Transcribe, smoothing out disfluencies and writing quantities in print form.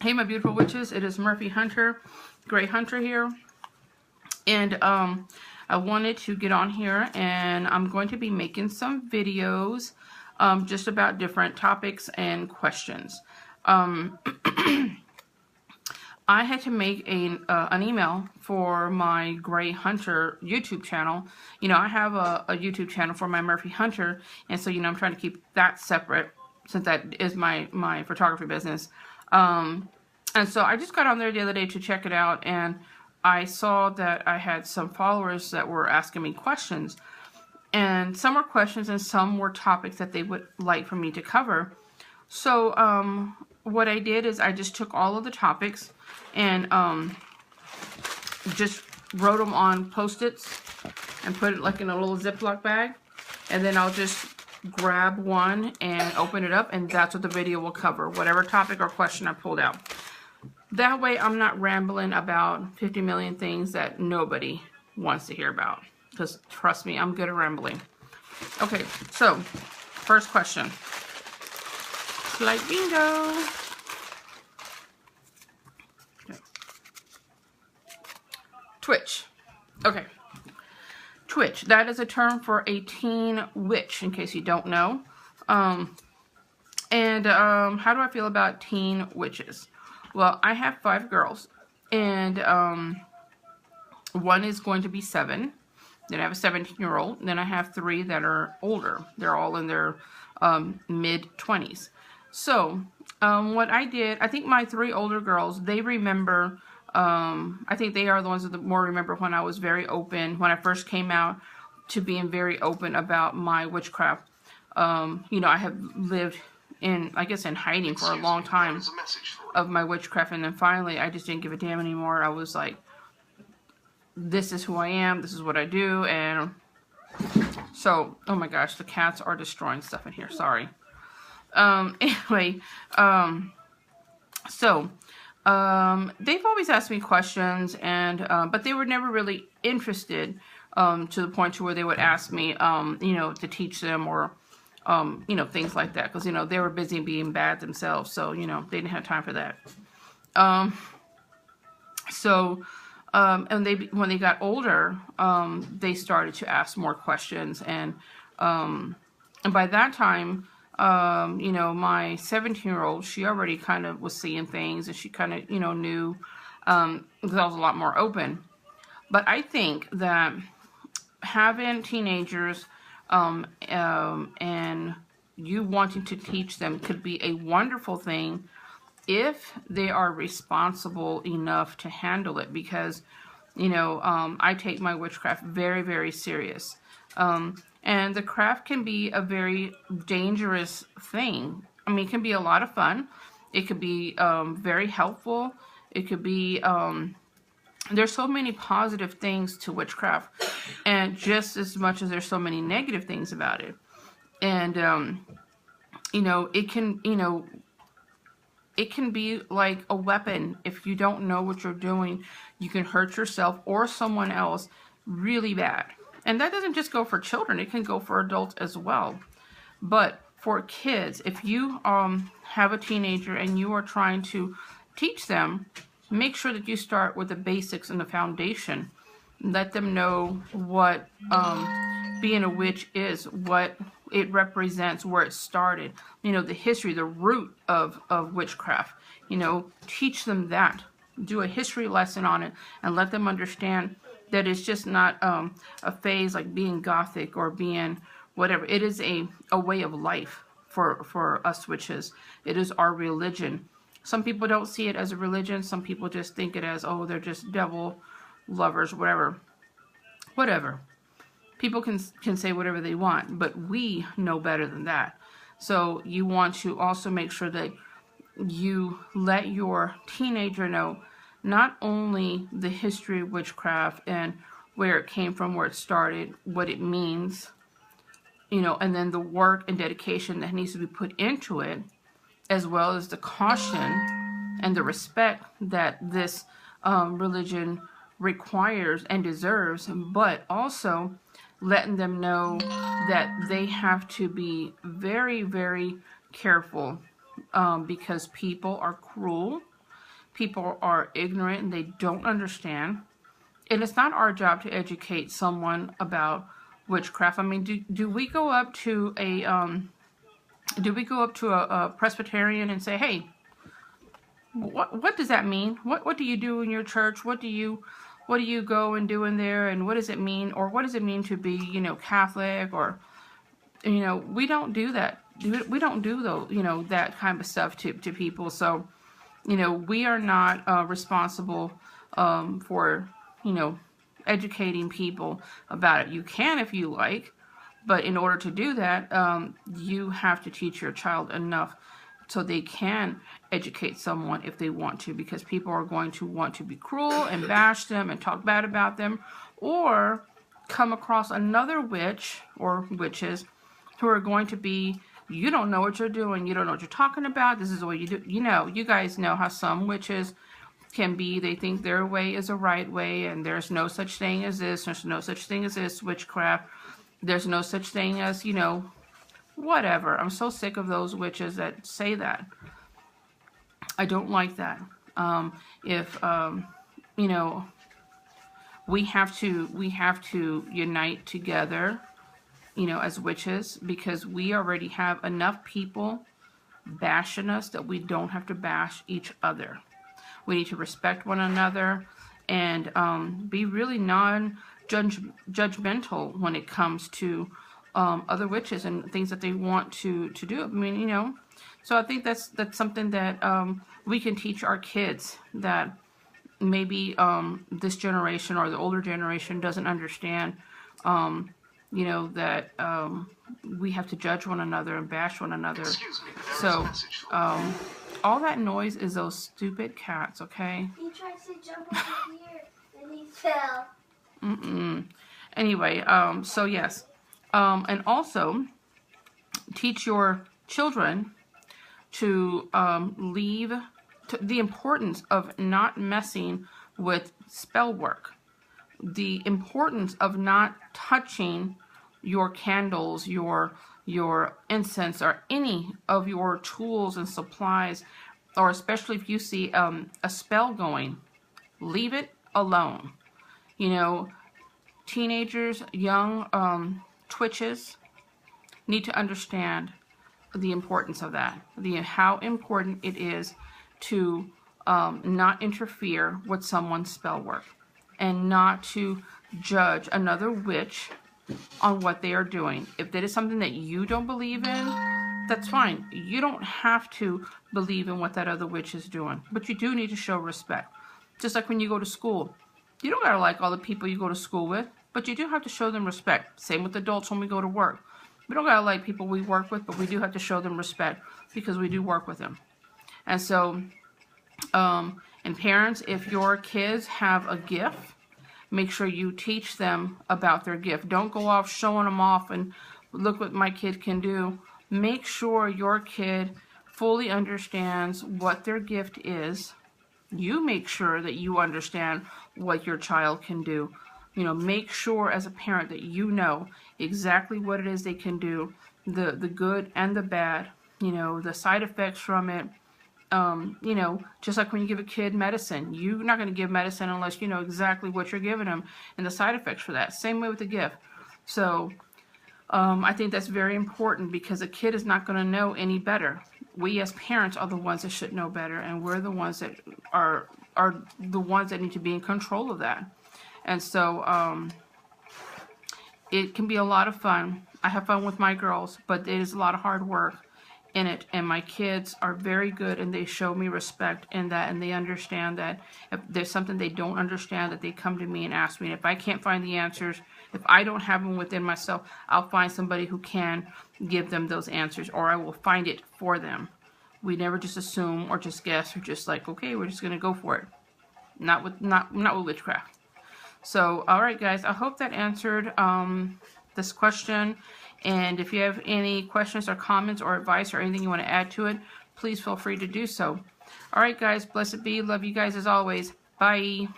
Hey my beautiful witches, it is Murphy Hunter, Grey Hunter here, and I wanted to get on here and I'm going to be making some videos just about different topics and questions. I had to make an email for my Grey Hunter YouTube channel. You know, I have a YouTube channel for my Murphy Hunter, and so, you know, I'm trying to keep that separate since that is my photography business. And so I just got on there the other day to check it out, and I saw that I had some followers that were asking me questions. And some were questions and some were topics that they would like for me to cover. So what I did is I just took all of the topics and just wrote them on Post-its and put it like in a little Ziploc bag. And then I'll just grab one and open it up, and that's what the video will cover, whatever topic or question I pulled out. That way I'm not rambling about 50 million things that nobody wants to hear about. Because trust me, I'm good at rambling. Okay, so first question. Like bingo. Okay. Twitch. Okay. Twitch. That is a term for a teen witch, in case you don't know. How do I feel about teen witches? Well, I have 5 girls, and one is going to be 7. Then I have a 17-year-old. Then I have 3 that are older. They're all in their mid-20s. So, what I did, I think my 3 older girls, they remember, I think they are the ones that more remember when I was very open, when I first came out to being very open about my witchcraft. You know, I have lived in, I guess, in hiding for a long time of my witchcraft, and then finally I just didn't give a damn anymore. I was like, this is who I am, this is what I do. And so, oh my gosh, the cats are destroying stuff in here, sorry. Anyway, they've always asked me questions, and but they were never really interested to the point to where they would ask me, you know, to teach them or you know, things like that, because, you know, they were busy being bad themselves, so, you know, they didn't have time for that. And when they got older, they started to ask more questions, and by that time, you know, my 17-year-old, she already kind of was seeing things, and she kind of, you know, knew, because I was a lot more open. But I think that having teenagers and you wanting to teach them could be a wonderful thing if they are responsible enough to handle it, because, you know, I take my witchcraft very, very serious. And the craft can be a very dangerous thing. I mean, it can be a lot of fun. It could be very helpful. It could be, there's so many positive things to witchcraft, and just as much as there's so many negative things about it. And, you know, it can, you know, it can be like a weapon. If you don't know what you're doing, you can hurt yourself or someone else really bad. And that doesn't just go for children. It can go for adults as well. But for kids, if you have a teenager and you are trying to teach them, make sure that you start with the basics and the foundation. Let them know what being a witch is, what it represents, where it started, you know, the history, the root of witchcraft. You know, teach them that. Do a history lesson on it and let them understand that it's just not a phase like being gothic or being whatever. It is a way of life for us witches. It is our religion. Some people don't see it as a religion. Some people just think it as, oh, they're just devil lovers, whatever. Whatever. People can say whatever they want, but we know better than that. So you want to also make sure that you let your teenager know not only the history of witchcraft and where it came from, where it started, what it means, you know, and then the work and dedication that needs to be put into it, as well as the caution and the respect that this religion requires and deserves, but also letting them know that they have to be very, very careful because people are cruel. people are ignorant and they don't understand. And it's not our job to educate someone about witchcraft. I mean, do we go up to a Presbyterian and say, hey, what does that mean? What do you do in your church? What do you go and do in there? And what does it mean? Or what does it mean to be, Catholic? Or, we don't do that. We don't do those, that kind of stuff to people. So, we are not responsible for, educating people about it. You can if you like, but in order to do that, you have to teach your child enough so they can educate someone if they want to, because people are going to want to be cruel and bash them and talk bad about them, or come across another witch or witches who are going to be, you don't know what you're doing, you don't know what you're talking about, this is the way you do. You guys know how some witches can be. They think their way is a right way, and there's no such thing as this, there's no such thing as this witchcraft, there's no such thing as, whatever. I'm so sick of those witches that say that. I don't like that. We have to unite together, as witches, because we already have enough people bashing us that we don't have to bash each other. We need to respect one another and be really non-judgmental when it comes to other witches and things that they want to do. I mean, so I think that's something that we can teach our kids, that maybe this generation or the older generation doesn't understand, that we have to judge one another and bash one another. So all that noise is those stupid cats, okay? He tried to jump over here and he fell. Anyway, so yes. And also teach your children to the importance of not messing with spell work, the importance of not touching your candles, your incense, or any of your tools and supplies, or especially if you see a spell going, leave it alone. Teenagers, young twitches need to understand the importance of that, how important it is to not interfere with someone's spell work, and not to judge another witch on what they are doing. If that is something that you don't believe in, that's fine. You don't have to believe in what that other witch is doing, but you do need to show respect. Just like when you go to school, you don't gotta like all the people you go to school with, but you do have to show them respect. Same with adults when we go to work. We don't gotta like people we work with, but we do have to show them respect because we do work with them. And so, and parents, if your kids have a gift, make sure you teach them about their gift. Don't go off showing them off and look what my kid can do. Make sure your kid fully understands what their gift is. You make sure that you understand what your child can do. Make sure as a parent that you know exactly what it is they can do, the good and the bad, the side effects from it. Just like when you give a kid medicine, you're not going to give medicine unless you know exactly what you're giving them and the side effects for that. Same way with the gift. So I think that's very important, because a kid is not going to know any better. We as parents are the ones that should know better, and we're the ones that are the ones that need to be in control of that. And so it can be a lot of fun. I have fun with my girls, but it is a lot of hard work in it, and my kids are very good, and they show me respect in that, and they understand that if there's something they don't understand, that they come to me and ask me. And if I can't find the answers, if I don't have them within myself, I'll find somebody who can give them those answers, or I will find it for them. We never just assume or just guess or just like, okay, we're just gonna go for it. Not with witchcraft. So, all right, guys, I hope that answered this question. And if you have any questions or comments or advice or anything you want to add to it, please feel free to do so. All right, guys, blessed be. Love you guys as always. Bye.